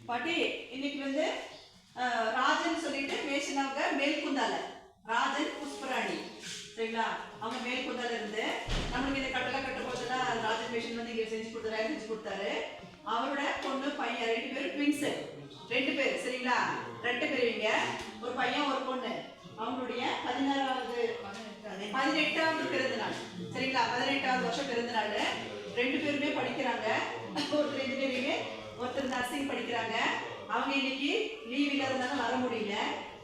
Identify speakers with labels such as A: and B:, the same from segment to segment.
A: பாட்டி இன்னைக்கு வந்து ராஜன் சொல்லிட்டு பேசினவங்க மேல்குந்தால ராஜன் புஷ்பராணி சரிங்களா. அவங்க மேல்குந்தால இருந்து நம்மளுக்கு இந்த கட்டளை கட்ட போதெல்லாம் ராஜன் பேஷன் வந்து இங்கே செஞ்சு கொடுத்தாரு. அவரோட பொண்ணு பையன் 2 பேரும் ட்வின்ஸ், 2 பேர் சரிங்களா. 2 பேர் இவங்க, ஒரு பையன் ஒரு பொண்ணு. அவங்களுடைய 18வது பிறந்த நாள் சரிங்களா. 18வது வருஷம் பிறந்த நாள். 2 பேருமே படிக்கிறாங்க. ஒருத்தர் இன்ஜினியரிங், ஒருத்தர் நர்சிங் படிக்கிறாங்க. அவங்க இன்னைக்கு லீவ் இல்லாதனால வர முடியல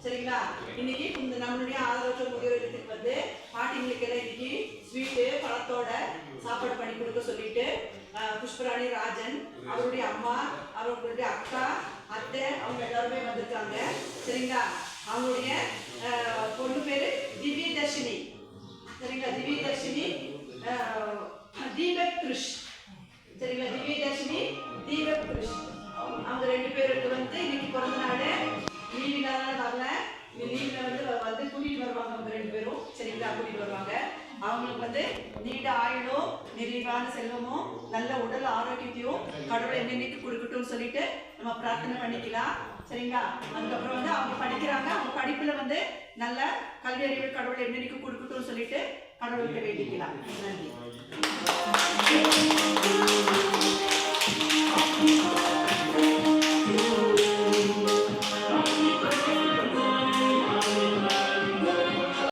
A: சரிங்களா. இன்னைக்கு இந்த நம்மளுடைய ஆதரவற்ற முதியோர்களுக்கு வந்து பாட்டிங்களுக்கு எல்லாம் இன்னைக்கு ஸ்வீட்டு பழத்தோட சாப்பாடு பண்ணி கொடுக்க சொல்லிட்டு புஷ்பராணி ராஜன், அவருடைய அம்மா, அவர்களுடைய அக்கா, அத்தை அவங்க எல்லாருமே வந்திருக்காங்க சரிங்களா. அவங்களுடைய பொண்ணு பேரு திவ்யதர்ஷினி சரிங்களா. திவ்யதர்ஷினி தீபக் கிருஷ் சரிங்களா. திவ்யதர்ஷினி தீபக் கிருஷ் அவங்க 2 பேருக்கு வந்து இன்னைக்கு பிறந்த நாள். லீவ் இல்லாத வரல. லீவ்ல வந்து கூட்டிட்டு வருவாங்க அவங்க 2 பேரும் சரிங்களா. கூட்டிட்டு வருவாங்க. அவங்களுக்கு வந்து நீண்ட ஆயுளும் நிறைவான செல்வமும் நல்ல உடல் ஆரோக்கியத்தையும் கடவுளை என்னென்னைக்கு கொடுக்கட்டும்னு சொல்லிட்டு நம்ம பிரார்த்தனை பண்ணிக்கலாம் சரிங்களா. அதுக்கப்புறம் வந்து அவங்க படிக்கிறாங்க. அவங்க படிப்புல வந்து நல்ல கல்வி அறிவு கடவுளை என்னென்னைக்கு கொடுக்கட்டும்னு சொல்லிட்டு கடவுள்கிட்ட வேண்டிக்கலாம். நன்றி.